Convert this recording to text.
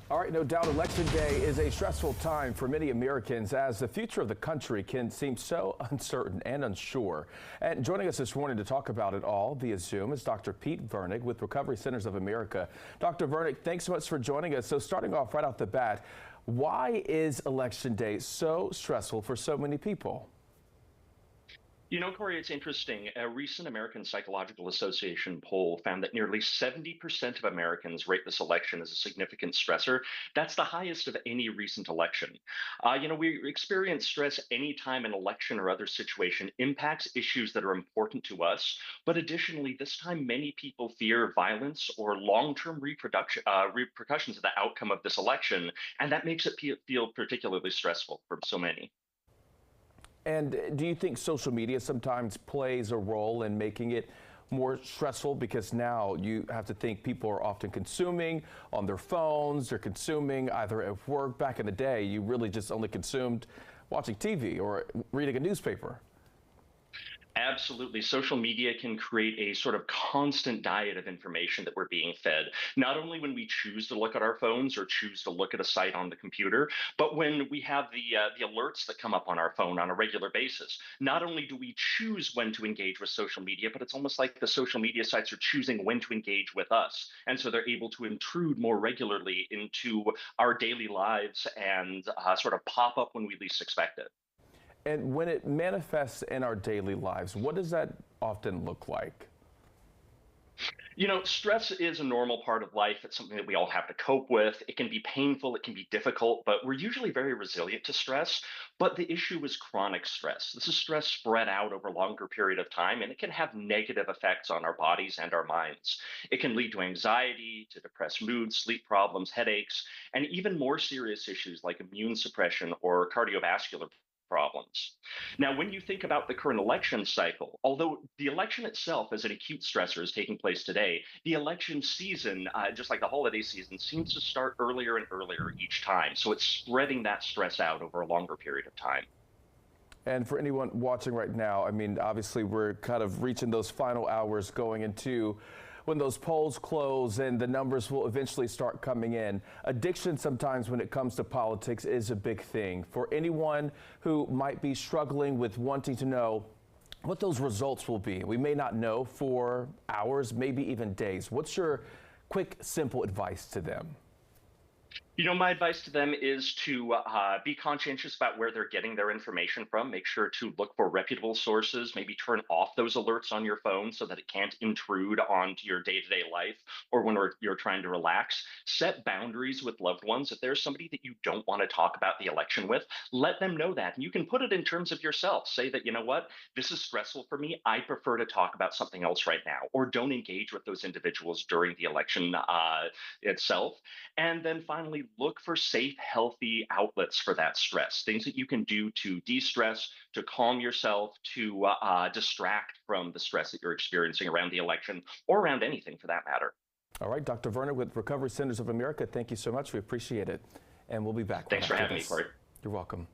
All right, no doubt Election Day is a stressful time for many Americans as the future of the country can seem so uncertain and unsure. And joining us this morning to talk about it all via Zoom is Dr. Pete Vernig with Recovery Centers of America. Dr. Vernig, thanks so much for joining us. So starting off right off the bat, why is Election Day so stressful for so many people? You know, Corey, it's interesting. A recent American Psychological Association poll found that nearly 70% of Americans rate this election as a significant stressor. That's the highest of any recent election. We experience stress anytime an election or other situation impacts issues that are important to us. But additionally, this time many people fear violence or long-term repercussions of the outcome of this election, and that makes it feel particularly stressful for so many. And do you think social media sometimes plays a role in making it more stressful? Because now you have to think people are often consuming on their phones, they're consuming either at work. Back in the day, you really just only consumed watching TV or reading a newspaper. Absolutely. Social media can create a sort of constant diet of information that we're being fed, not only when we choose to look at our phones or choose to look at a site on the computer, but when we have the alerts that come up on our phone on a regular basis. Not only do we choose when to engage with social media, but it's almost like the social media sites are choosing when to engage with us. And so they're able to intrude more regularly into our daily lives and sort of pop up when we least expect it. And when it manifests in our daily lives, what does that often look like? You know, stress is a normal part of life. It's something that we all have to cope with. It can be painful, it can be difficult, but we're usually very resilient to stress. But the issue is chronic stress. This is stress spread out over a longer period of time, and it can have negative effects on our bodies and our minds. It can lead to anxiety, to depressed mood, sleep problems, headaches, and even more serious issues like immune suppression or cardiovascular problems. Now, when you think about the current election cycle, although the election itself as an acute stressor is taking place today, the election season, just like the holiday season, seems to start earlier and earlier each time. So it's spreading that stress out over a longer period of time. And for anyone watching right now, I mean, obviously we're kind of reaching those final hours going into when those polls close and the numbers will eventually start coming in. Addiction sometimes when it comes to politics is a big thing. For anyone who might be struggling with wanting to know what those results will be, we may not know for hours, maybe even days. What's your quick, simple advice to them? You know, my advice to them is to be conscientious about where they're getting their information from. Make sure to look for reputable sources. Maybe turn off those alerts on your phone so that it can't intrude onto your day-to-day life or when you're trying to relax. Set boundaries with loved ones. If there's somebody that you don't want to talk about the election with, let them know that. And you can put it in terms of yourself. Say that, you know what, this is stressful for me. I prefer to talk about something else right now. Or don't engage with those individuals during the election itself. And then finally, look for safe, healthy outlets for that stress, things that you can do to de stress, to calm yourself, to distract from the stress that you're experiencing around the election or around anything for that matter. All right, Dr. Verner with Recovery Centers of America, thank you so much. We appreciate it. And we'll be back right Thanks for after having me, this. Corey. You're welcome.